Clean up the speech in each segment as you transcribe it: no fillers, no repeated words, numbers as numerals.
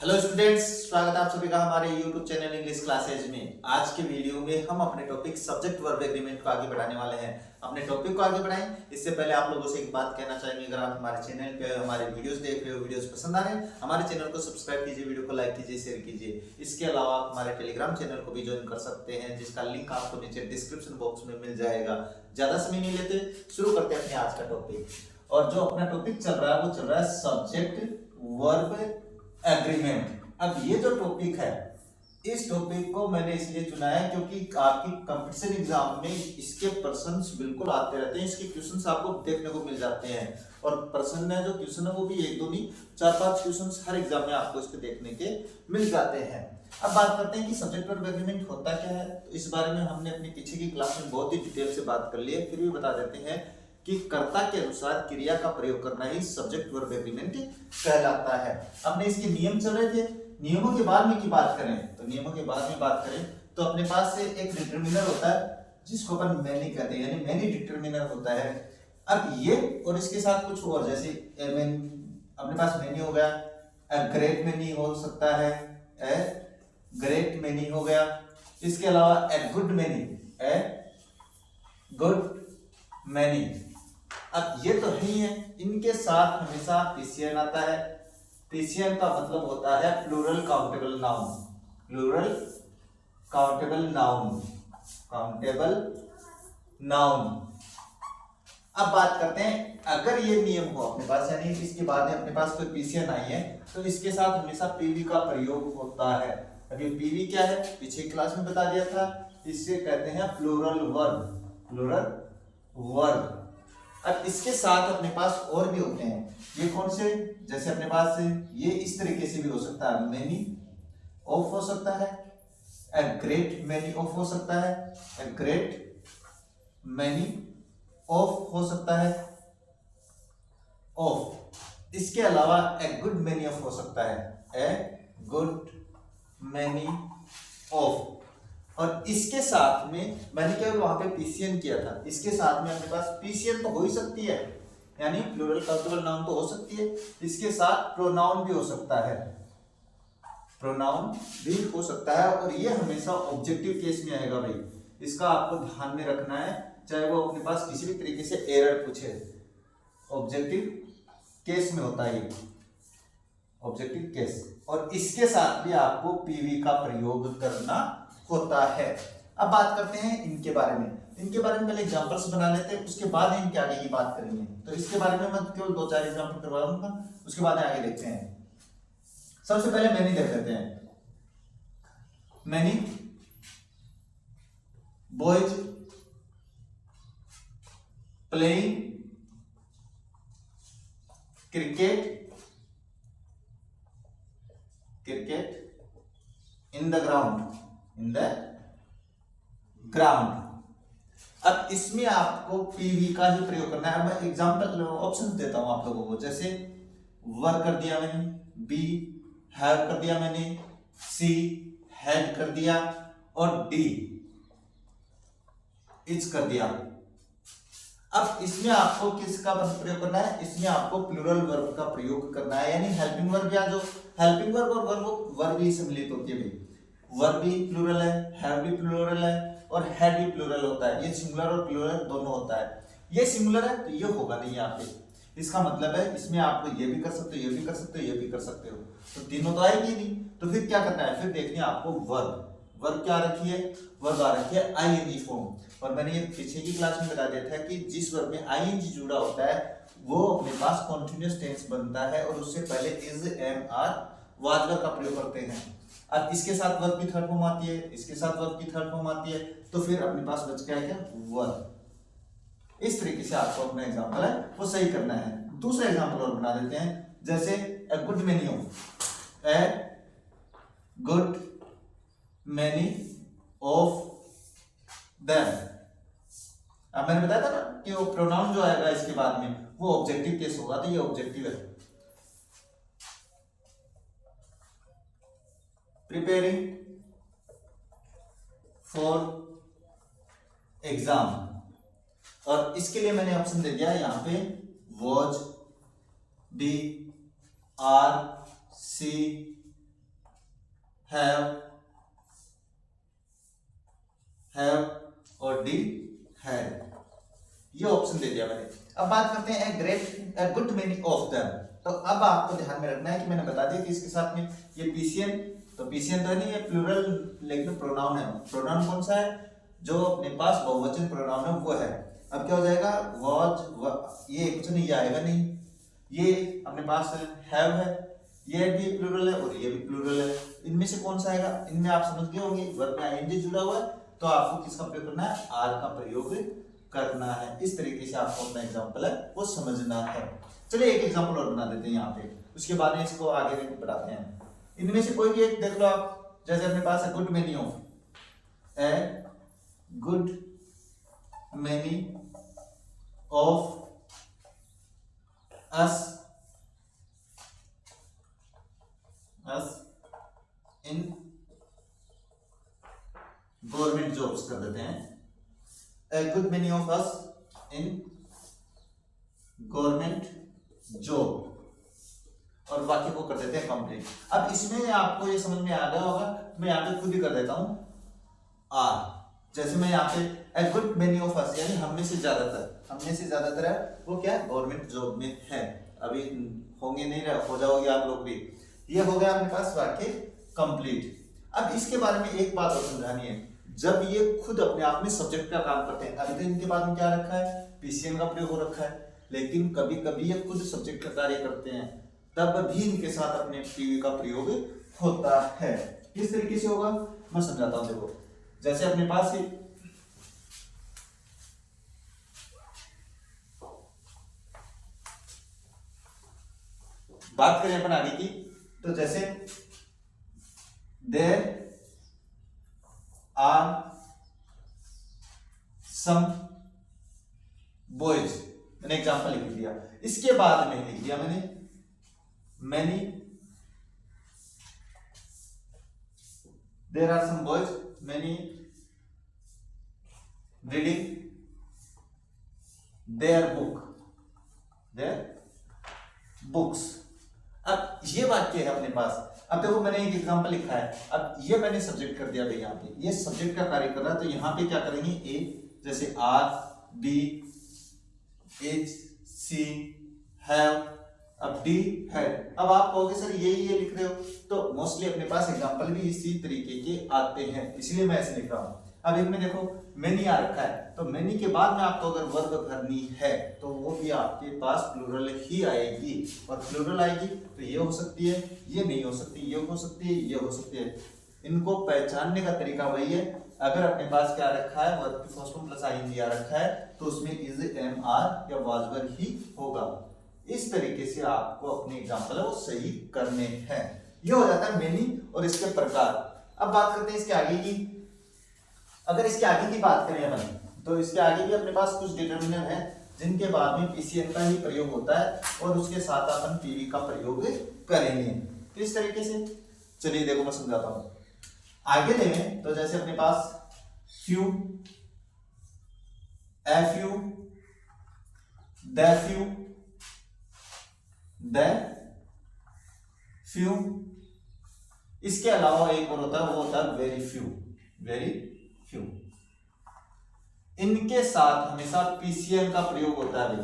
Hello students, स्वागत है आप सभी का हमारे YouTube चैनल इंग्लिश क्लासेज में। आज के वीडियो में हम अपने टॉपिक सब्जेक्ट वर्ब एग्रीमेंट को आगे बढ़ाने वाले हैं। अपने टॉपिक को आगे बढ़ाएं इससे पहले आप लोगों से एक बात कहना चाहेंगे, अगर आप हमारे चैनल पे हमारे वीडियोस देख रहे हो, वीडियोस पसंद आ रहे हैं, हमारे चैनल को सब्सक्राइब कीजिए, वीडियो को लाइक कीजिए, शेयर कीजिए। इसके अलावा आप हमारे टेलीग्राम चैनल को भी ज्वाइन कर सकते हैं, जिसका लिंक आपको नीचे डिस्क्रिप्शन बॉक्स में मिल जाएगा। ज्यादा समय नहीं लेते, शुरू करते हैं अपने आज का टॉपिक। और जो अपना टॉपिक चल रहा है वो चल रहा है सब्जेक्ट वर्ब एग्रीमेंट। अब ये जो टॉपिक है, इस टॉपिक को मैंने इसलिए चुना है क्योंकि आपकी कंपटीशन एग्जाम में इसके प्रश्न बिल्कुल आते रहते हैं, इसके क्वेश्चंस आपको देखने को मिल जाते हैं। और प्रश्न में जो क्वेश्चन है वो भी एक दो नहीं, 4-5 क्वेश्चंस हर एग्जाम में आपको इसके देखने के मिल जाते हैं। अब बात करते हैं कि सब्जेक्ट वर्ब एग्रीमेंट होता क्या है। तो इस बारे में हमने अपनी पीछे की क्लास में बहुत ही डिटेल से बात कर ली है, फिर भी बता देते हैं कि कर्ता के अनुसार क्रिया का प्रयोग करना ही सब्जेक्ट वर्ब एग्रीमेंट कहलाता है। हमने इसके नियम चल रहे थे, नियमों के बाद में की बात करें तो नियमों के बाद में बात करें तो अपने पास से एक डिटरमिनर होता है जिसको अपन मैनी कहते हैं, यानी मैनी डिटरमिनर होता है। अब ये और इसके साथ कुछ और, जैसे अपने पास मैनी हो गया, अ ग्रेट मैनी हो सकता है, ए ग्रेट मैनी हो गया। इसके अलावा a good many, a good many. अब ये तो ही है, इनके साथ हमेशा पीसीएन आता है। पीसीएन का मतलब होता है plural countable noun, plural countable noun, countable noun. अब बात करते हैं, अगर ये नियम हो अपने पास, यानी इसके बाद में अपने पास कोई पीसीएन आई है तो इसके साथ हमेशा पीवी का प्रयोग होता है। अब ये पीवी क्या है, पीछे क्लास में बता दिया था, इससे कहते हैं प्लूरल वर्ब, प्लूरल वर्ब। अब इसके साथ अपने पास और भी होते हैं, ये कौन से, जैसे अपने पास ये इस तरीके से भी हो सकता है, मैनी ऑफ हो सकता है, ए ग्रेट मैनी ऑफ हो सकता है, ए ग्रेट मैनी ऑफ हो सकता है, ऑफ। इसके अलावा ए गुड मैनी ऑफ हो सकता है, ए गुड मैनी ऑफ। और इसके साथ में मैंने केवल वहां पे पीसीएन किया था, इसके साथ में अपने पास पीसीएन तो हो ही सकती है, यानी प्लूरल काउंटेबल नाउन तो हो सकती है, इसके साथ प्रोनाउन भी हो सकता है, प्रोनाउन भी हो सकता है। और ये हमेशा ऑब्जेक्टिव केस में आएगा भाई, इसका आपको ध्यान में रखना है, चाहे वो अपने पास किसी भी तरीके से एरर पूछे, ऑब्जेक्टिव केस में होता है ये, ऑब्जेक्टिव केस। और इसके साथ भी आपको पीवी का प्रयोग करना होता है। अब बात करते हैं इनके बारे में, इनके बारे में पहले एग्जांपल्स बना लेते हैं, उसके बाद इनके आगे की बात करेंगे। तो इसके बारे में मैं केवल 2-4 एग्जांपल करवाऊंगा, उसके बाद आगे देखते हैं। सबसे पहले मैनी देख लेते हैं। Many boys playing cricket, cricket in the ground, in the ground. अब इसमें आपको पीवी का ही प्रयोग करना है। मैं एग्जांपल ऑप्शंस देता हूं आप लोगों को, जैसे वर कर दिया मैंने, बी हैव कर दिया मैंने, सी हैड कर दिया, और डी इज कर दिया। अब इसमें आपको किसका प्रयोग करना है, इसमें आपको प्लूरल वर्ब का प्रयोग करना है, यानी हेल्पिंग वर्ब, या जो हेल्पिंग वर्ब और वर्ब ही सम्मिलित होती है भाई, वर्ब भी प्लूरल है, हैव भी प्लूरल है, और हैड भी प्लूरल होता है। ये सिंगुलर और प्लूरल दोनों होता है। ये सिंगुलर है तो ये होगा नहीं यहाँ पे, इसका मतलब है इसमें आप ये भी कर सकते हो, ये भी कर सकते हो, ये भी कर सकते हो, तो तीनों तो आएगी नहीं। तो फिर क्या करना है, फिर देखनी है आपको वर्ब। वर्ब क्या रखी है, वर्ब आ रखी है आईएनजी फॉर्म। और मैंने ये पीछे की क्लास में बता दिया था कि जिस वर्ब में आईएनजी जुड़ा होता है वो अपने पास कॉन्टिन्यूअस टेंस बनता है, और उससे पहले is, am, are, was verb का प्रयोग करते हैं। अब इसके साथ वर्ब की थर्ड फॉर्म आती है, इसके साथ वर्ब की थर्ड फॉर्म आती है, तो फिर अपने पास बच गया क्या, वर्ब। इस तरीके से आपको अपना एग्जांपल है वो सही करना है। दूसरा एग्जांपल और बना देते हैं, जैसे a good many of, a good many of them. अब मैंने बताया था ना कि वो प्रोनाउन जो आएगा इसके बाद में वो ऑब्जेक्टिव केस होगा, तो ये ऑब्जेक्टिव है। प्रिपेयरिंग फॉर एग्जाम, और इसके लिए मैंने ऑप्शन दे दिया है यहां पे, was, B, are, C, have और डी हैड, ये ऑप्शन दे दिया मैंने। अब बात करते हैं a good many of them. तो अब आपको ध्यान में रखना है कि मैंने बता दिया कि इसके साथ में ये पीसीएन, तो पीसीएन तो नहीं, ये प्लूरल लेकिन प्रोनाउन है। प्रोनाउन कौन सा है? जो अपने पास बहुवचन प्रोनाउन है वो है। अब क्या हो जाएगा? वॉज, ये कुछ नहीं, ये आएगा नहीं। ये अपने पास हैव है, ये भी प्लूरल है और ये भी प्लूरल है। इनमें से कौन सा आएगा? इनमें आप समझ गए होंगे वर्ब में आईएनजी जुड़ा हुआ है, तो आपको किसका प्रयोग करना है? आर का प्रयोग करना है। इस तरीके से आपको अपना एग्जांपल है वो समझना है। चलिए एक एग्जांपल और बना देते हैं यहाँ पे, उसके बाद में इसको आगे बढ़ाते हैं। इनमें से कोई भी एक देख लो आप, जैसे अपने पास है good many of, A good many of us in government jobs कर देते हैं। A good many of us in government job, और वाक्य को कर देते हैं कंप्लीट। अब इसमें आपको ये समझ में आ गया होगा, मैं यहाँ पे खुद ही कर देता हूँ आर। जैसे मैं यहाँ पे ए गुड मेनी ऑफ अस, यानी हम में से ज्यादातर है वो क्या है? गवर्नमेंट जॉब में है। अभी होंगे नहीं रहे, हो जाओगे आप लोग भी। ये हो गया अपने पास वाक्य कंप्लीट। अब इसके बारे में एक बात और समझानी है, जब ये खुद अपने आप में सब्जेक्ट का काम करते हैं, अभी तो इनके बाद में क्या रखा है? पीसीएन का प्रयोग हो रखा है, लेकिन कभी कभी ये खुद सब्जेक्ट का कार्य करते हैं, तब भी इनके साथ अपने पीवी का प्रयोग होता है। किस तरीके से होगा मैं समझाता हूं। देखो, जैसे अपने पास ही बात करें अपन आगे की, तो जैसे देयर आर सम बॉयज, मैंने एग्जांपल लिख दिया। इसके बाद में लिख दिया मैंने many, there are some boys many reading their books. अब ये वाक्य है अपने पास। अब देखो मैंने एक एग्जांपल लिखा है, अब ये मैंने सब्जेक्ट कर दिया भाई, यहाँ पे ये सब्जेक्ट का कार्य कर रहा है, तो यहाँ पे क्या करेंगे? ए, जैसे are, B, H, C, have, अब डी हैड। अब आप कहोगे सर ये लिख रहे हो, तो मोस्टली अपने पास एग्जांपल भी इसी तरीके के आते हैं, इसलिए मैं ऐसे लिख रहा हूं। अब इनमें देखो मेनी आ रखा है, तो मेनी के बाद में आपको अगर वर्ब भरनी है तो वो भी आपके पास प्लूरल ही आएगी, और प्लूरल आएगी तो ये हो सकती है, ये नहीं हो सकती, ये हो सकती है, ये हो सकती है। इनको पहचानने का तरीका वही है, अगर अपने पास क्या रखा है? वर्ब की फर्स्ट फॉर्म प्लस आईएनजी आ रखा है, तो उसमें इज, एम, आर या वाज वर ही होगा। इस तरीके से आपको अपने एग्जांपल है वो सही करने हैं। ये हो जाता है मेनी और इसके प्रकार। अब बात करते हैं इसके आगे की। अगर इसके आगे की बात करें अपन, तो इसके आगे भी अपने पास कुछ डिटर्मिनर हैं जिनके बाद में पीसीएन का ही प्रयोग होता है, और उसके साथ अपन पीवी का प्रयोग करेंगे। किस तरीके से? चलिए देखो मैं समझाता हूं। आगे लेंगे तो जैसे अपने पास few, a few, the few, the few. इसके अलावा एक और होता है, वो होता है वेरी फ्यू, वेरी फ्यू। इनके साथ हमेशा पीसीएन का प्रयोग होता है,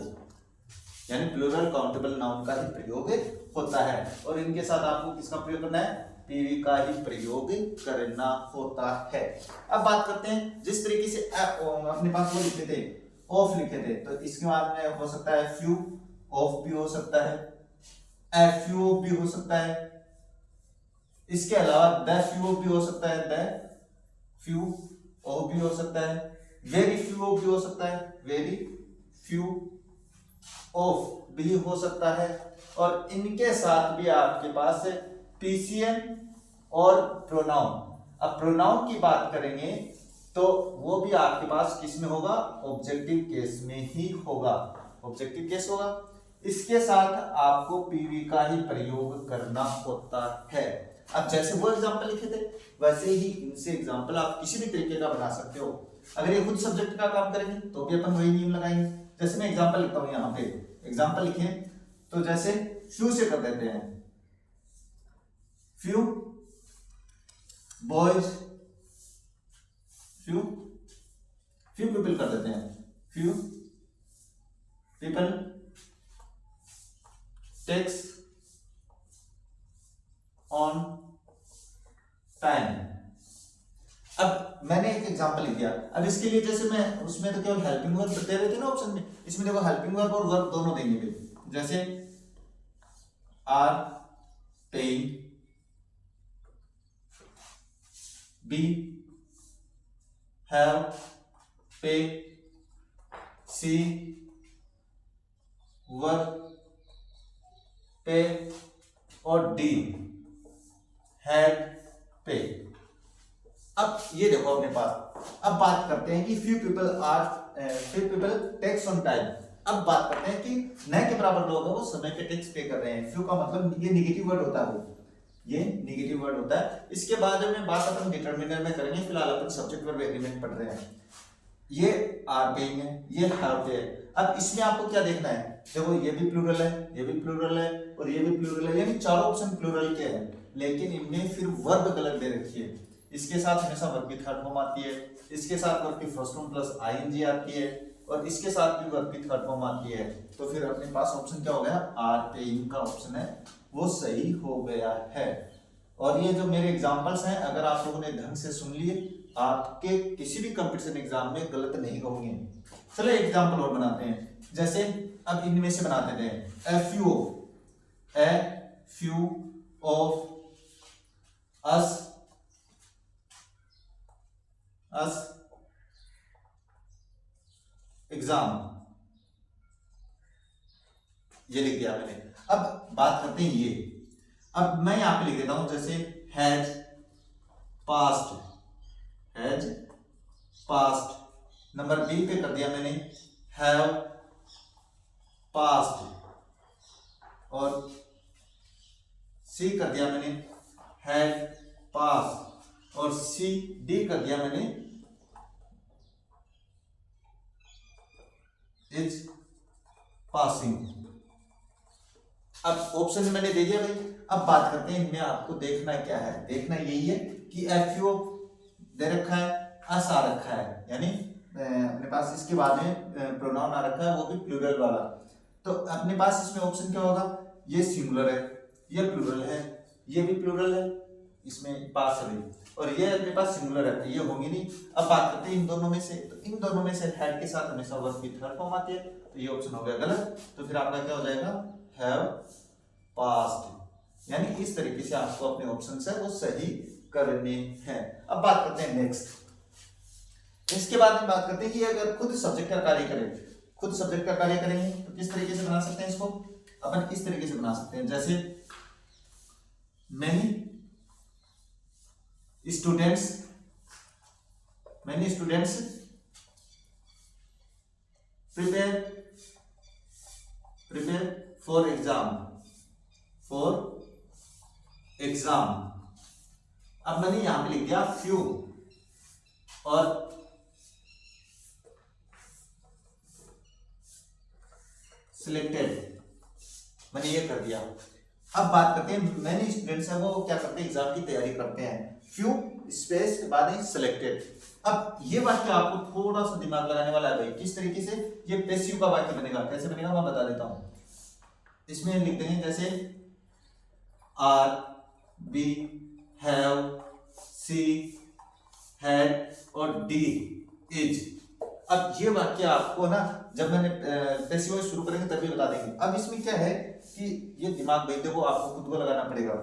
यानी प्लूरल काउंटेबल नाउन का ही प्रयोग होता है, और इनके साथ आपको किसका प्रयोग करना है? पीवी का ही प्रयोग करना होता है। अब बात करते हैं जिस तरीके से अपने पास वो लिखे थे, ऑफ लिखे थे, तो इसके बाद में हो सकता है फ्यू ऑफ भी हो सकता है, ए फ्यू ऑफ भी हो सकता है। इसके अलावा द फ्यू ऑफ भी हो सकता है, द फ्यू ऑफ भी हो सकता है, वेरी फ्यू ऑफ भी हो सकता है, वेरी फ्यू ऑफ भी हो सकता है। और इनके साथ भी आपके पास पीसीएन और प्रोनाउन। अब प्रोनाउन की बात करेंगे तो वो भी आपके पास किस में होगा? ऑब्जेक्टिव केस में ही होगा, ऑब्जेक्टिव केस होगा। इसके साथ आपको पीवी का ही प्रयोग करना होता है। अब जैसे वो एग्जांपल लिखे थे वैसे ही इनसे एग्जांपल आप किसी भी तरीके का बना सकते हो। अगर ये खुद सब्जेक्ट का काम करेंगे तो भी अपन वही नियम लगाएंगे। जैसे मैं एग्जांपल लिखता हूं, यहाँ पे एग्जांपल लिखे तो जैसे फ्यू से कर देते हैं, फ्यू बॉयज, फ्यू पीपल कर देते हैं, few people takes on time. अब मैंने एक एग्जांपल लिख दिया। अब इसके लिए जैसे मैं उसमें तो केवल हेल्पिंग वर्ब दे रहे थे ना ऑप्शन में, इसमें देखो हेल्पिंग वर्ब और वर्ब दोनों देंगे फिर। जैसे आर पेइंग, बी हैव पे, सी वर्क पे और डी हैड पे। अब ये देखो अपने पास, अब बात करते हैं कि few people takes on time. अब बात करते हैं कि न के बराबर लोग हैं वो समय पे टैक्स पे कर रहे हैं। फ्यू का मतलब ये नेगेटिव वर्ड होता है, वो ये नेगेटिव वर्ड होता है। इसके बाद में बात अपन डिटरमिनर में करेंगे, फिलहाल अपन सब्जेक्ट वर्ब एग्रीमेंट पढ़ रहे हैं। ये आर पेइंग है, ये हैव पे है। अब इसमें आपको क्या देखना है, देखो ये भी प्लूरल है, ये भी प्लूरल है और ये भी प्लूरल है, यानी चारों ऑप्शन प्लूरल के हैं, लेकिन इनमें फिर वर्ब गलत दे रखी है। इसके साथ हमेशा वर्ब की थर्ड फॉर्म आती है, इसके साथ वर्ब की फर्स्ट फॉर्म प्लस आईएनजी आती है और इसके साथ भी वर्ब की थर्ड फॉर्म आती है। तो फिर अपने पास ऑप्शन क्या हो गया, आर पेइंग का ऑप्शन है वो सही हो गया है। और ये जो मेरे एग्जांपल्स हैं, अगर आप लोगों ने ढंग से सुन लिए, आपके किसी भी कंपटीशन एग्जाम में गलत नहीं होंगे। चलो एग्जांपल और बनाते हैं। जैसे अब इनमें से बनाते हैं, a few of us exam, ये लिख दिया मैंने। अब बात करते हैं ये, अब मैं यहां पे लिख देता हूं जैसे हैज पास्ट। नंबर बी पे कर दिया मैंने हैव पास्ट और सी कर दिया मैंने हैड पास और सी डी कर दिया मैंने इज पासिंग। अब ऑप्शन मैंने दे दिया भाई। अब बात करते हैं इनमें आपको देखना क्या है, देखना यही है कि एफ यू दे रखा है, अस आ रखा है, यानी अपने पास इसके बाद में प्रोनाउन आ रखा है वो भी प्लूरल वाला। तो अपने पास इसमें ऑप्शन क्या होगा, ये सिंगुलर है, ये प्लूरल है, ये भी प्लूरल है, इसमें पास है और ये अपने पास सिंगुलर है, ये होंगी नहीं। अब बात करते हैं इन दोनों में से, तो इन दोनों में से हैड के साथ हमेशा वर्ब की थर्ड फॉर्म आती है, तो ये ऑप्शन हो गया गलत। तो फिर आपका क्या हो जाएगा, हैव पास्ड। यानी इस तरीके से आपको अपने ऑप्शन है वो सही करने हैं। अब बात करते हैं नेक्स्ट। इसके बाद में बात करते हैं कि अगर खुद सब्जेक्ट का कार्य करें, खुद सब्जेक्ट का कार्य करेंगे तो किस तरीके से बना सकते हैं इसको, अपन इस तरीके से बना सकते हैं। जैसे many students prepare for exam। अब मैंने यहां पे लिख दिया few और selected, मैंने ये कर दिया। अब बात करते हैं मैनी स्टूडेंट्स हैं वो क्या करते हैं, एग्जाम की तैयारी करते हैं, फ्यू स्पेस के बाद सिलेक्टेड। अब ये वाक्य आपको थोड़ा सा दिमाग लगाने वाला है भाई, किस तरीके से ये पैसिव का वाक्य बनेगा, कैसे बनेगा मैं बता देता हूं। इसमें लिख देंगे जैसे are B have C had और डी इज। अब ये वाक्य आपको ना जब मैंने पैसिव शुरू करेंगे तभी बता देंगे। अब इसमें क्या है कि ये दिमाग भाई देखो आपको खुद को लगाना पड़ेगा।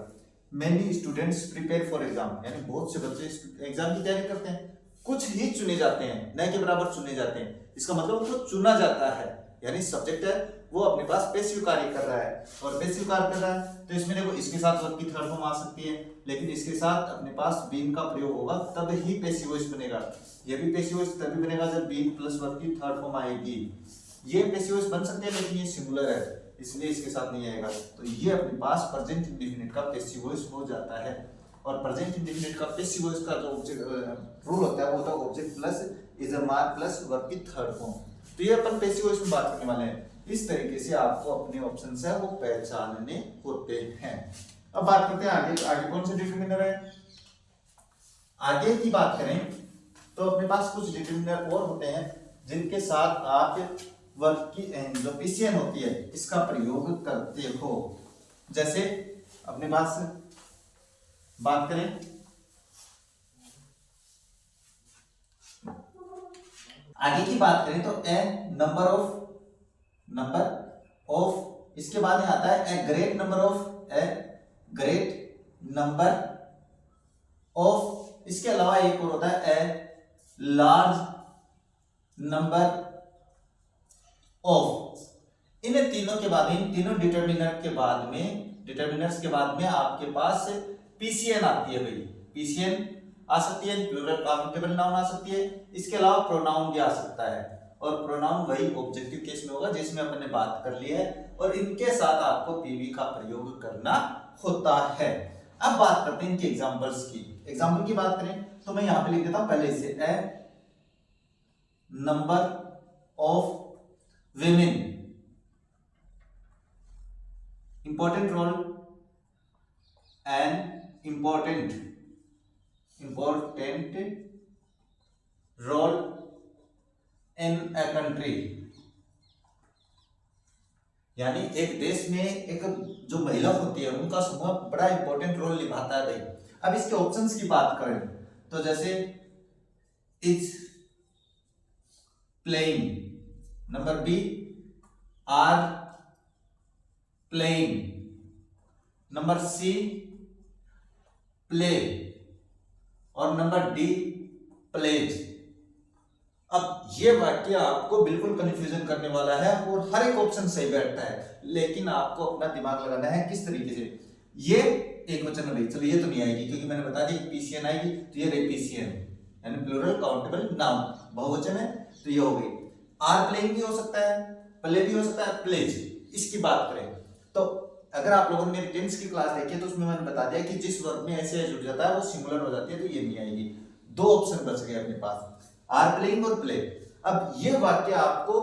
Many students prepare for exam, यानी बहुत से बच्चे एग्जाम की तैयारी करते हैं, कुछ ही चुने जाते हैं, न के बराबर चुने जाते हैं। इसका मतलब उनको चुना जाता है, यानी सब्जेक्ट है वो अपने पास पैसिव कार्य कर रहा है और पैसिव कार्य कर रहा है तो इसमें देखो इसके साथ वर्ब की थर्ड फॉर्म आ सकती है, लेकिन इसके साथ अपने पास बीन का प्रयोग होगा तब ही पैसिव वॉइस बनेगा। ये भी पैसिव वॉइस तभी बनेगा जब बीन प्लस वर्ब की थर्ड फॉर्म आएगी। ये पैसिव वॉइस बन सकते हैं लेकिन ये सिंगुलर है इसलिए इसके साथ नहीं आएगा। तो ये अपने पास प्रेजेंट इंडेफिनिट का पैसिव वॉइस हो जाता है। और प्रेजेंट इंडेफिनिट का पैसिव वॉइस का जो ऑब्जेक्ट रूल होता है वो होता है object plus is a mark plus verb की थर्ड फॉर्म। तो ये अपन पैसिव वॉइस में बात करने वाले हैं। इस तरीके से आपको अपने ऑप्शन है वो पहचानने होते हैं। अब बात करते हैं आगे, आगे कौन से डिटरमिनर है, आगे की बात करें तो अपने पास कुछ डिटरमिनर और होते हैं जिनके साथ आप वर्ग की जो पीसीएन होती है इसका प्रयोग करते हो। जैसे अपने पास बात करें आगे की बात करें तो ए नंबर ऑफ इसके बाद में आता है ए ग्रेट नंबर ऑफ। इसके अलावा एक और होता है ए लार्ज नंबर ऑफ। इन तीनों के बाद इन तीनों डिटरमिनर्स के बाद में आपके पास पीसीएन आती है भाई। पीसीएन आ सकती है, प्लूरल काउंटेबल नाउन आ सकती है, इसके अलावा प्रोनाउन भी आ सकता है। और प्रोनाउन वही ऑब्जेक्टिव केस में होगा जिसमें अपन ने बात कर ली है और इनके साथ आपको पीवी का प्रयोग करना होता है। अब बात करते हैं इनके एग्जांपल्स की। एग्जांपल की बात करें तो मैं यहां पे लिख देता हूं पहले इसे a number of women important role and important role in a country. यानी एक देश में एक जो महिला होती है उनका समूह बड़ा इंपॉर्टेंट रोल निभाता है भाई। अब इसके ऑप्शंस की बात करें तो जैसे is playing, number B are playing, number C play और नंबर डी प्लेज। अब ये वाक्य आपको बिल्कुल कंफ्यूजन करने वाला है और हर एक ऑप्शन सही बैठता है, लेकिन आपको अपना दिमाग लगाना है किस तरीके से। ये एक वचन है भाई, चलो ये तो नहीं आएगी क्योंकि मैंने बता दी पीसीएन आएगी, तो ये रही पीसीएन यानी प्लूरल काउंटेबल नाउन, बहुवचन है तो ये हो गई। आर प्लेइंग भी हो सकता है, प्ले भी हो सकता है, प्लेज। इसकी बात करें तो अगर आप लोगों ने मेरी टेंस की क्लास देखी है तो उसमें मैंने बता दिया कि जिस वर्ग में ऐसे जुड़ जाता है वो सिंगुलर हो जाती है, तो ये नहीं आएगी। दो ऑप्शन बच गए अपने पास, आर प्लेइंग और प्ले। अब ये वाक्य आपको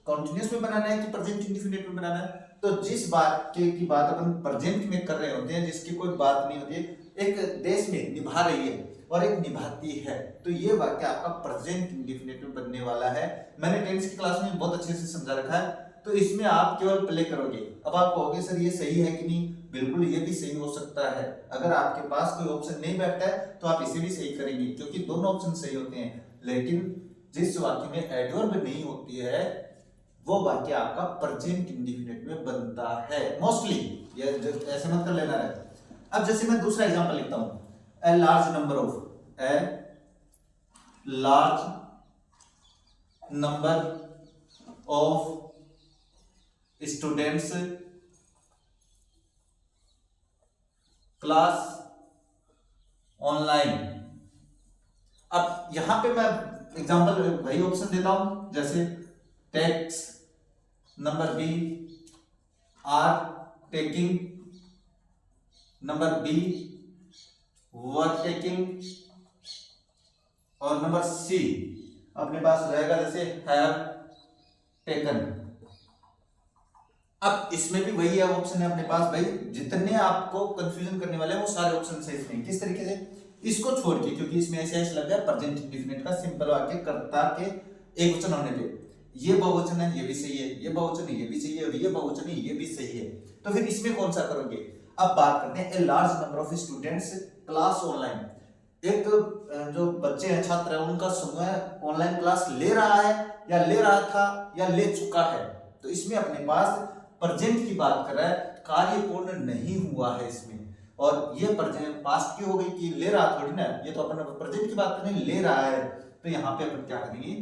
कंटिन्यूअस में बनाना है कि प्रेजेंट इंडेफिनिट में बनाना है। तो जिस वाक्य की बात अपन प्रेजेंट में कर रहे होते हैं, जिसकी कोई बात नहीं होती है, एक देश में निभा रही है और एक निभाती है, तो ये वाक्य आपका प्रेजेंट इंडेफिनिट में बनने वाला है। मैंने टेंस की क्लास में बहुत अच्छे से समझा रखा है, तो इसमें आप केवल प्ले करोगे। अब आप कहोगे सर ये सही है कि नहीं, बिल्कुल ये भी सही हो सकता है। अगर आपके पास कोई ऑप्शन नहीं बैठता है तो आप इसे भी सही करेंगे क्योंकि दोनों ऑप्शन सही होते हैं। लेकिन जिस वाक्य में एडवर्ब नहीं होती है वो वाक्य आपका प्रेजेंट इंडेफिनिट में बनता है मोस्टली, ये ऐसे मत कर लेना है। अब जैसे मैं दूसरा एग्जांपल लिखता हूं, a large number of students class online. अब यहां पे मैं एग्जांपल वही ऑप्शन देता हूं जैसे takes, number B are taking, number B were taking और नंबर सी अपने पास रहेगा जैसे हैव टेकन। अब इसमें भी वही है ऑप्शन है अपने पास भाई, जितने आपको कंफ्यूजन करने वाले हैं वो सारे ऑप्शन सही नहीं। किस तरीके से, इसको छोड़ के, क्योंकि इसमें ऐसे लग गया प्रेजेंट इंडेफिनिट का सिंपल वाक्य कर्ता के एक वचन होने पे, ये बहुवचन है ये भी सही है, ये बहुवचन है ये भी सही है और ये बहुवचन है ये भी सही है, तो फिर इसमें कौन सा करोगे। अब बात करते हैं a large number of students class online. एक जो बच्चे हैं, छात्र हैं, उनका समूह ऑनलाइन क्लास ले रहा है या ले रहा था या ले चुका है, तो इसमें अपने पास प्रेजेंट की बात कर रहा है, कार्य पूर्ण नहीं हुआ है इसमें। और ये प्रेजेंट पास्ट की हो गई कि ले रहा थोड़ी ना, ये तो अपन प्रेजेंट की बात करें, ले रहा है, तो यहाँ पे अपन क्या करेंगे,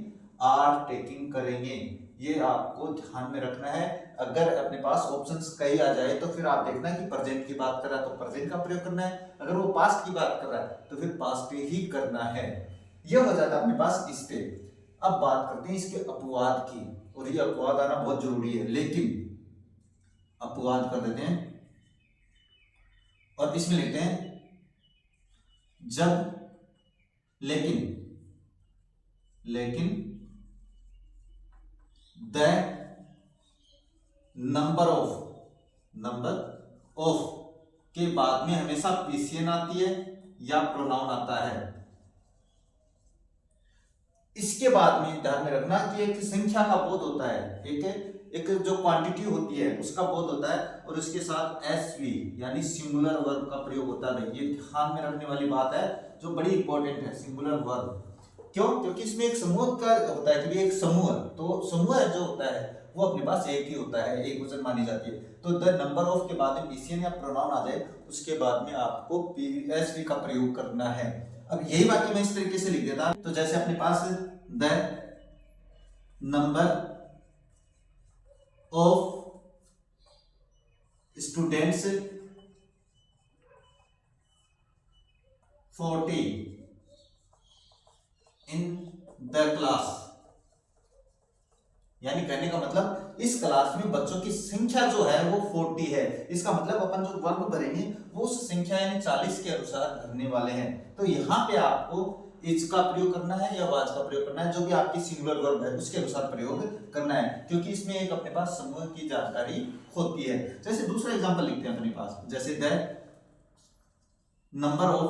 आर टेकिंग करेंगे। ये आपको ध्यान में रखना है। अगर अपने पास ऑप्शंस कई आ जाए तो फिर आप देखना कि प्रेजेंट की बात कर रहा है तो प्रेजेंट का प्रयोग करना है, अगर वो पास्ट की बात कर रहा है तो फिर पास्ट ही करना है। ये हो जाता है अपने पास इस पे। अब बात करते हैं इसके अपवाद की, और ये अपवाद आना बहुत जरूरी है, लेकिन अपवाद कर देते हैं और इसमें लिखते हैं जब, लेकिन द नंबर ऑफ के बाद में हमेशा पीसीएन आती है या प्रोनाउन आता है। इसके बाद में ध्यान में रखना कि एक संख्या का बोध होता है, एक एक जो क्वांटिटी होती है उसका बोध होता है, और उसके साथ एसवी यानी सिंगुलर वर्ब का प्रयोग होता है। ये ध्यान में रखने वाली बात है जो बड़ी इंपॉर्टेंट है, सिंगुलर वर्ब। क्यों? क्योंकि इसमें एक समूह का होता है कि एक समूह, तो समूह जो होता है वो अपने पास एक ही होता है, एक वचन मानी जाती है। तो द नंबर ऑफ के बाद में पीसीएन या प्रोनाउन आ जाए, उसके बाद में आपको एसवी का प्रयोग करना है। अब यही वाक्य मैं इस तरीके से लिख देता, तो जैसे अपने पास the number of students 40 in the class, यानी कहने का मतलब इस क्लास में बच्चों की संख्या जो है वो 40 है। इसका मतलब अपन जो वर्ब भरेंगे वो उस संख्या यानी 40 के अनुसार भरने वाले हैं। तो यहाँ पे आपको इज का प्रयोग करना है या वाज का प्रयोग करना है, जो भी आपकी सिंगुलर वर्ब है उसके अनुसार प्रयोग करना है, क्योंकि इसमें एक अपने पास समूह की जानकारी होती है। जैसे दूसरा एग्जांपल लिखते हैं अपने पास, जैसे the number of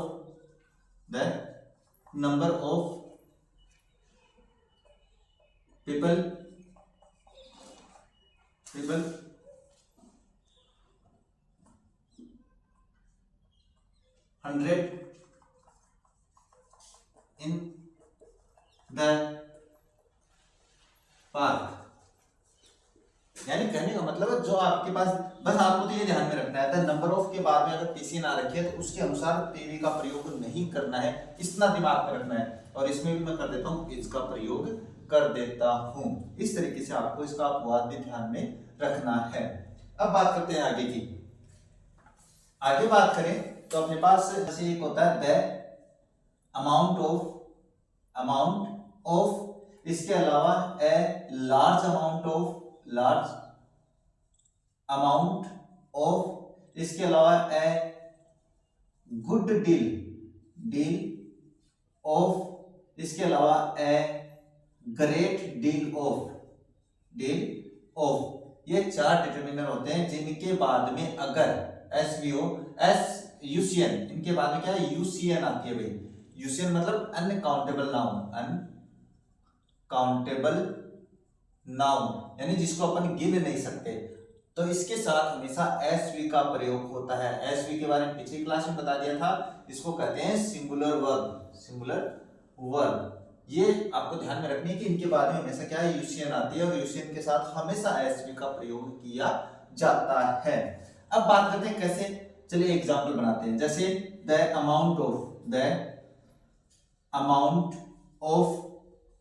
people hundred in the park, यानी कहने का मतलब जो आपके पास, बस आपको तो ये ध्यान में रखना है द नंबर ऑफ के बाद में अगर पीसी ना रखे तो उसके अनुसार पीवी का प्रयोग नहीं करना है, इतना दिमाग में रखना है। और इसमें भी मैं कर देता हूं इसका प्रयोग कर देता हूं। इस तरीके से आपको इसका अपवाद भी ध्यान में रखना है। अब बात करते हैं आगे की। आगे बात करें तो अपने पास जैसे एक होता है द अमाउंट ऑफ, इसके अलावा ए लार्ज अमाउंट ऑफ, इसके अलावा ए गुड डील ऑफ, इसके अलावा ए ग्रेट डील ऑफ। ये 4 डिटरमिनर होते हैं जिनके बाद में अगर एसवीओ यूसीएन, इनके बाद में क्या है यूसीएन आती है भाई। यूसीएन मतलब अनकाउंटेबल नाउन, यानी जिसको अपन गिन नहीं सकते, तो इसके साथ हमेशा एसवी का प्रयोग होता है। एसवी के बारे में पिछली क्लास में बता दिया था, इसको कहते हैं सिंगुलर वर्ब। ये आपको ध्यान में रखनी है कि इनके बाद में हमेशा क्या है यूसीएन आती है, और यूसीएन के साथ हमेशा एसवी का प्रयोग किया जाता है। अब बात करते हैं कैसे, चलिए एग्जांपल बनाते हैं। जैसे the amount of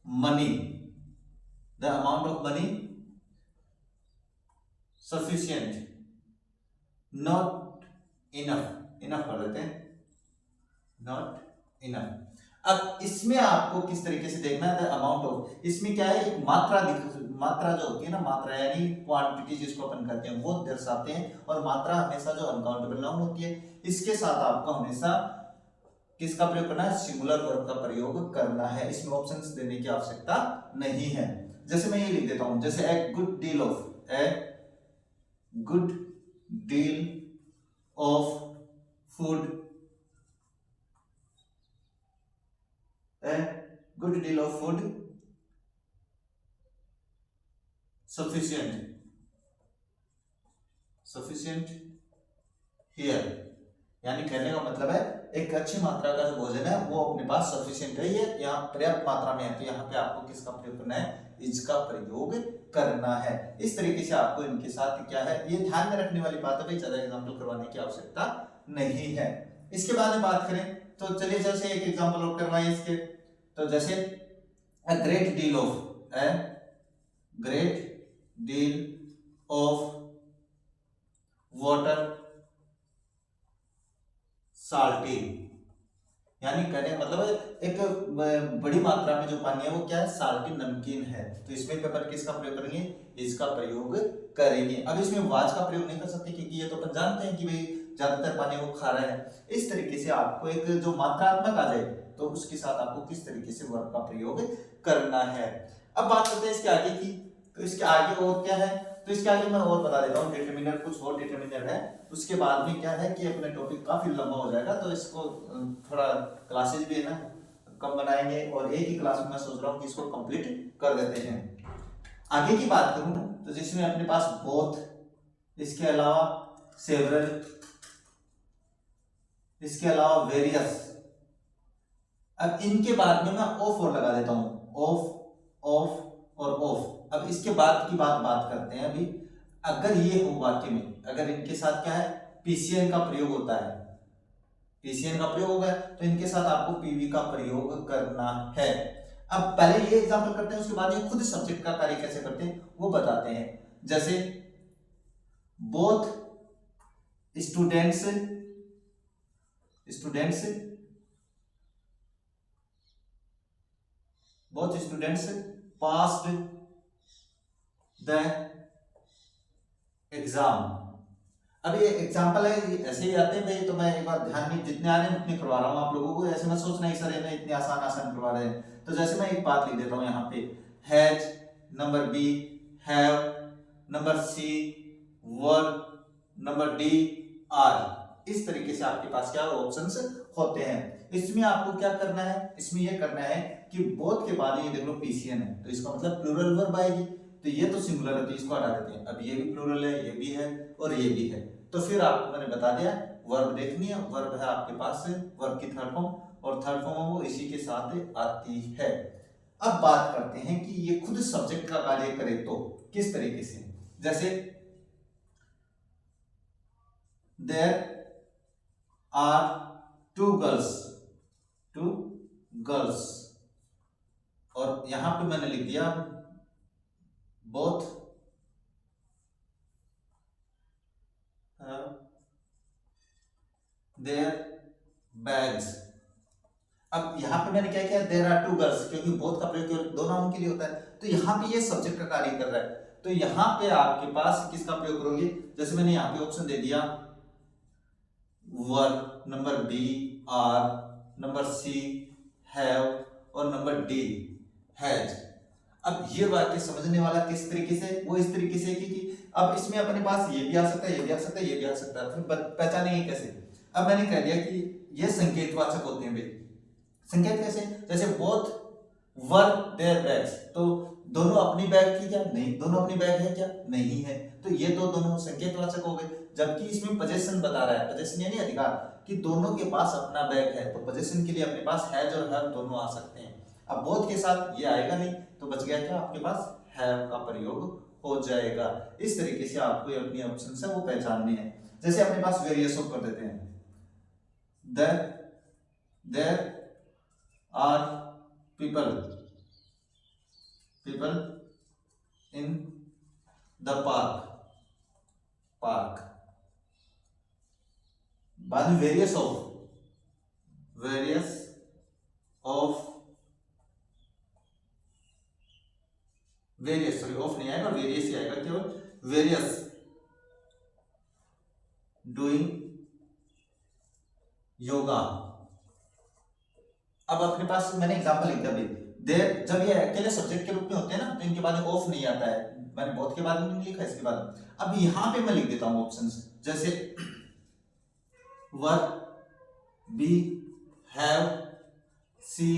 money sufficient not enough कर देते हैं, नॉट इनफ। अब इसमें आपको किस तरीके से देखना है, द अमाउंट ऑफ, इसमें क्या है एक मात्रा जो होती है ना, मात्रा यानी क्वांटिटी जिसको अपन कहते हैं वो दर्शाते हैं, और मात्रा हमेशा जो अनकाउंटेबल नाउन होती है इसके साथ आपको हमेशा किसका प्रयोग करना है, सिंगुलर वर्ब का प्रयोग करना है। इसमें ऑप्शंस देने की आवश्यकता नहीं है। जैसे मैं ये लिख देता हूं, जैसे a good deal of food, sufficient here, यानी कहने का मतलब है एक अच्छी मात्रा का जो भोजन है वो अपने पास सफिशिएंट है, ये यहाँ पर्याप्त मात्रा में है। तो यहाँ पे आपको किसका प्रयोग करना है, इज का प्रयोग करना है। इस तरीके से आपको इनके साथ क्या है ये ध्यान में रखने वाली बात है भाई, ज्यादा एग्जांपल करवाने की आवश्यकता नहीं है। इसके बाद में बात करें तो चलिए जैसे एक एग्जांपल और करवाइए इसके, तो जैसे a great deal of water salty, यानी कहने का मतलब एक बड़ी मात्रा में जो पानी है वो क्या है, साल्टी नमकीन है। तो इसमें पेपर किसका प्रयोग करेंगे, इसका प्रयोग करेंगे। अब इसमें वाज का प्रयोग नहीं कर सकते क्योंकि ये तो अपन जानते हैं कि भाई ज्यादातर पानी वो खा रहा है। इस तरीके से आपको एक जो मात्रात्मक आ जाए तो उसके साथ आपको किस तरीके से वर्ब का प्रयोग करना है। अब बात करते हैं इसके आगे की, तो इसके आगे और क्या है, तो इसके आगे मैं और बता देता हूँ, डिटरमिनर कुछ और डिटरमिनर है। उसके बाद में क्या है कि अपने टॉपिक काफी लंबा हो जाएगा, तो इसको थोड़ा क्लासेज भी है ना कब बनाएंगे, और एक ही क्लास में मैं सोच रहा हूँ कि इसको कंप्लीट कर देते हैं। आगे की बात करूँ तो जिसमें अपने पास बोथ, इसके अलावा सेवरल, इसके अलावा वेरियस। अब इनके बाद में मैं ऑफ और लगा देता हूं, ऑफ ऑफ और ऑफ। अब इसके बाद की बात करते हैं अभी। अगर ये हो वाक्य में, अगर इनके साथ क्या है, पीसीएन का प्रयोग होता है, पीसीएन का प्रयोग होगा, तो इनके साथ आपको पीवी का प्रयोग करना है। अब पहले ये एग्जांपल करते हैं, उसके बाद ये खुद सब्जेक्ट का कार्य कैसे करते हैं वो बताते हैं। जैसे both students, both students passed the exam। अब ये एग्जाम्पल है, ऐसे ही आते हैं भाई, तो मैं एक बार ध्यान में जितने आ रहे हैं उतने करवा रहा हूँ आप लोगों को। ऐसे मत सोचना ही सर है इतने आसान करवा रहे हैं। तो जैसे मैं एक बात लिख देता हूँ यहाँ पे, has, number B, have, number C, were, number D, are. इस तरीके से आपके पास क्या ऑप्शंस होते हैं। इसमें आपको क्या करना है, इसमें यह करना है कि बोथ के बाद ये देख लो पीसीएन है, तो इसका मतलब प्लूरल वर्ब आएगी। तो ये तो सिंगुलर है, तो इसको हटा देते हैं। अब ये भी प्लूरल है, ये भी है और ये भी है, तो फिर आपको मैंने बता दिया वर्ब देखनी है। वर्ब है आपके पास वर्ब की थर्ड फॉर्म, और थर्ड फॉर्म वो इसी के साथ आती है। अब बात करते हैं कि ये खुद सब्जेक्ट का कार्य करे तो किस तरीके से। जैसे देयर आर टू गर्ल्स, और यहां पे मैंने लिख दिया बोथ देयर बैग्स। अब यहां पे मैंने क्या किया, देयर आर टू गर्ल्स, क्योंकि बोथ का प्रयोग केवल दो नाउन के लिए होता है, तो यहां पे ये सब्जेक्ट का कार्य कर रहा है। तो यहां पे आपके पास किसका प्रयोग करोगे, जैसे मैंने यहां पे ऑप्शन दे दिया were, number B are, number C have, और नंबर डी हैज। अब ये वाक्य समझने वाला किस तरीके से, वो इस तरीके से कि अब इसमें अपने पास ये भी आ सकता है, ये भी आ सकता है, ये भी आ सकता है, फिर पहचानेंगे कैसे। अब मैंने कह दिया कि ये संकेतवाचक होते हैं भाई। संकेत कैसे, जैसे बोथ वर देयर बैग्स, तो दोनों अपनी बैग थी क्या, नहीं। दोनों अपनी बैग है क्या, नहीं है। तो ये तो दोनों संकेतवाचक हो गए। जबकि इसमें पोजीशन बता रहा है, पोजीशन यानी अधिकार, कि दोनों के पास अपना बैग है, तो पोजीशन के लिए अपने पास हैज और हैव दोनों आ सकते हैं। अब बोथ के साथ ये आएगा नहीं, तो बच गया क्या, आपके पास हैव का प्रयोग हो जाएगा। इस तरीके से आपको अपनी ऑप्शन से वो पहचानने हैं। जैसे अपने पास वेरियस ऑफ कर देते हैं, there are people in the park. बाद में various of various, sorry of नहीं आएगा, वेरियस ही आएगा, केवल वेरियस डूइंग योगा। अब अपने पास मैंने एग्जांपल लिख दिया भाई, देर जब ये अकेले सब्जेक्ट के रूप में होते हैं ना, तो इनके बाद ऑफ नहीं आता है। मैंने बहुत के बाद में नहीं लिखा, इसके बाद अब यहां पे मैं लिख देता हूं ऑप्शंस, जैसे वर, बी, हैव, सी,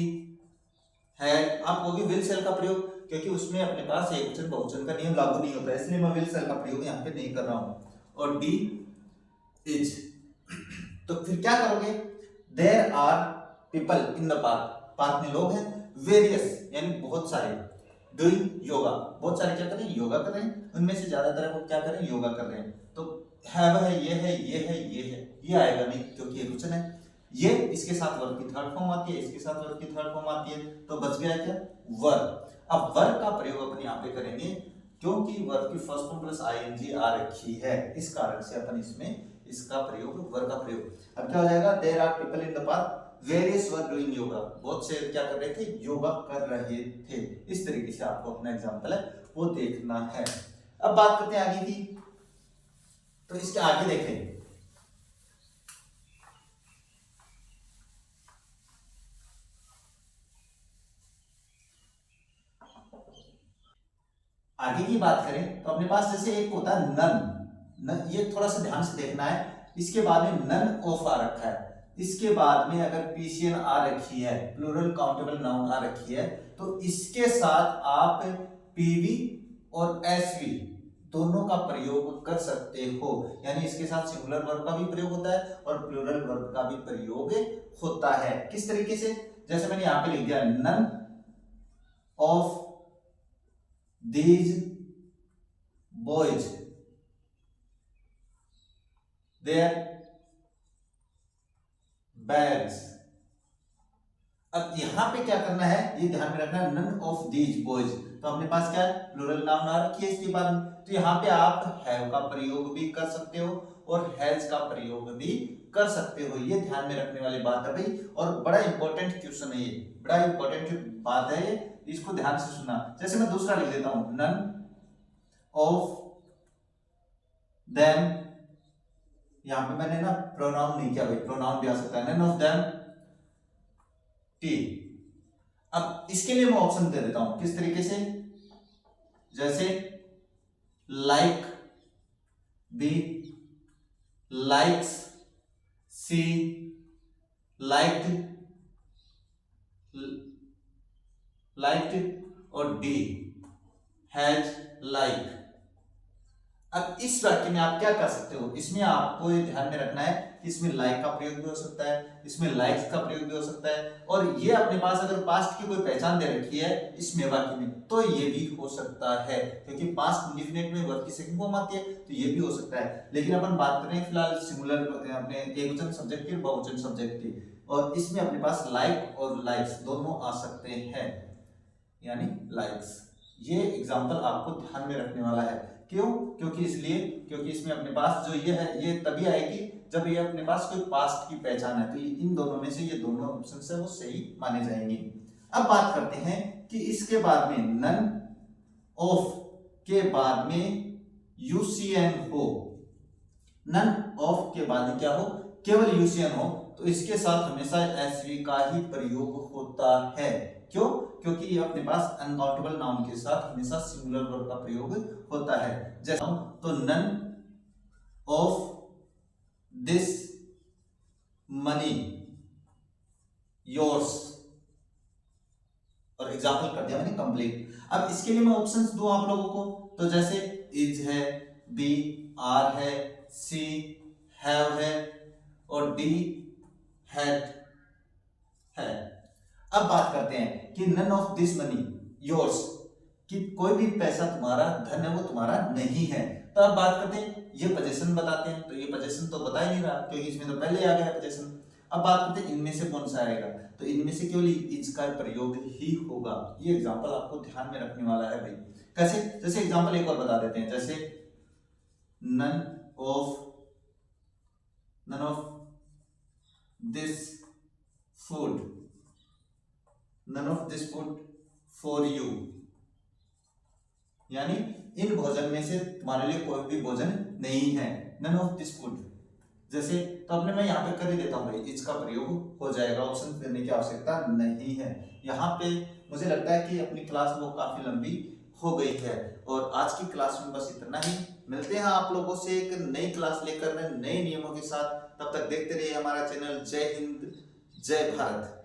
हैड। आप होगी विल सेल का प्रयोग, क्योंकि उसमें अपने पास एकवचन बहुवचन का नियम लागू नहीं होता है, इसलिए मैं विल सेल का प्रयोग यहाँ पे नहीं कर रहा हूं। और डी इज, तो फिर क्या करोगे, there are people in the park में लोग हैं, वेरियस यानी बहुत सारे, डूइंग योगा, बहुत सारे क्या कर रहे हैं, योगा कर रहे हैं, उनमें से ज्यादातर वो क्या कर रहे हैं, योगा कर रहे हैं। तो हैव है, ये है, ये है, ये है, ये आएगा नहीं क्योंकि ये क्वेश्चन है। ये इसके साथ वर्ब की थर्ड फॉर्म आती है, इसके साथ वर्ब की थर्ड फॉर्म आती है, तो बच गया क्या, वर्ब। अब वर्ब का प्रयोग अपन यहाँ पे करेंगे, क्योंकि वर्ब की फर्स्ट फॉर्म प्लस आईएनजी आ रखी है, इस कारण से अपन इसमें इसका प्रयोग, वर्ब का प्रयोग। अब क्या हो जाएगा, there are people in the park, various were doing yoga, बहुत से क्या कर रहे थे, योगा कर रहे थे। इस तरीके से आपको अपना एग्जांपल है वो देखना है। अब बात करते हैं आगे की, तो इसके आगे देखें, आगे की बात करें तो अपने पास जैसे एक होता है नन, ये थोड़ा सा ध्यान से देखना है, इसके बाद में नन ऑफ आ रखा है। इसके बाद में अगर पीसीएन आ रखी है, प्लूरल काउंटेबल नाउन आ रखी है, तो इसके साथ आप पीवी और एसवी दोनों का प्रयोग कर सकते हो। यानी इसके साथ सिंगुलर वर्ब का भी प्रयोग होता है और प्लूरल वर्ब का भी प्रयोग होता है। किस तरीके से? जैसे मैंने यहां पे लिख दिया, none of these boys their bags. अब यहां पे क्या करना है, ये ध्यान में रखना, नन ऑफ दीज बॉयज, तो अपने पास क्या है, प्लूरल नाउन आ रखी है इसके बाद में, तो यहाँ पे आप हैव का प्रयोग भी कर सकते हो और हैज का प्रयोग भी कर सकते हो। ये ध्यान में रखने वाली बात है भाई, और बड़ा इंपॉर्टेंट क्वेश्चन है ये, बड़ा इंपॉर्टेंट बात है ये, इसको ध्यान से सुनना। जैसे मैं दूसरा लिख देता हूं, नन ऑफ देम, यहां पे मैंने ना प्रोनाउन नहीं किया भाई, प्रोनाउन भी आ सकता है, नन ऑफ देम टी। अब इसके लिए मैं ऑप्शन दे देता हूं, किस तरीके से? जैसे लाइक, बी, लाइक्स, सी, लाइक्ड, लाइक्ड और डी हैज लाइक। अब इस वाक्य में आप क्या कर सकते हो, इसमें आपको ये ध्यान में रखना है कि इसमें लाइक का प्रयोग भी हो सकता है, इसमें लाइक्स का प्रयोग भी हो सकता है, और ये अपने पास अगर पास्ट की कोई पहचान दे रखी है इसमें वाक्य में, तो ये भी हो सकता है, क्योंकि पास्ट इंडेफिनिट में वर्ब की सेकंड फॉर्म आती है, तो ये भी हो सकता है। लेकिन अपन बात कर रहे हैं फिलहाल सिंगुलर, अपने एकवचन सब्जेक्ट की, बहुवचन सब्जेक्ट की, और इसमें अपने पास लाइक और लाइक्स दोनों आ सकते हैं, यानी लाइक्स। ये एग्जाम्पल आपको ध्यान में रखने वाला है। क्यों? क्योंकि इसलिए क्योंकि इसमें अपने पास जो ये है, ये तभी आएगी जब ये अपने पास कोई पास्ट की पहचान है, तो इन दोनों में से ये दोनों ऑप्शन है वो सही माने जाएंगे। अब बात करते हैं कि इसके बाद में नन ऑफ के बाद में यूसीएन हो, नन ऑफ के बाद में क्या हो, केवल यूसीएन हो, तो इसके साथ हमेशा एसवी का ही प्रयोग होता है। क्यों? क्योंकि ये अपने पास अनकाउंटेबल नाउन के साथ हमेशा सिंगुलर वर्ब का प्रयोग होता है। जैसे तो none of this money yours, और एग्जाम्पल कर दिया मैंने कंप्लीट। अब इसके लिए मैं ऑप्शंस दूं आप लोगों को, तो जैसे इज है, बी, आर है, सी, हैव है, और डी हैड है। अब बात करते हैं कि none of this money yours, कि कोई भी पैसा तुम्हारा, धन है वो तुम्हारा नहीं है। तो अब बात करते हैं, ये पोजीशन बताते हैं, तो ये पोजीशन तो बता ही नहीं रहा क्योंकि इसमें तो पहले आ गया है पोजीशन। अब बात करते हैं इनमें से कौन सा आएगा, तो इनमें से केवल इज का प्रयोग ही होगा। ये एग्जांपल आपको ध्यान में रखने वाला है भाई। कैसे? जैसे एग्जांपल एक और बता देते हैं, जैसे none of this food, none of this food for you, यानी इन भोजन में से तुम्हारे लिए कोई भी भोजन नहीं है, नन ऑफ दिस फूड। जैसे तो अपने मैं यहाँ पे कर ही देता हूँ भाई, इसका प्रयोग हो जाएगा, ऑप्शन देने की आवश्यकता नहीं है। यहाँ पे मुझे लगता है कि अपनी क्लास वो काफी लंबी हो गई है, और आज की क्लास में बस इतना ही। मिलते हैं आप लोगों से एक नई क्लास लेकर नए नियमों के साथ। तब तक देखते रहिए हमारा चैनल। जय हिंद, जय भारत।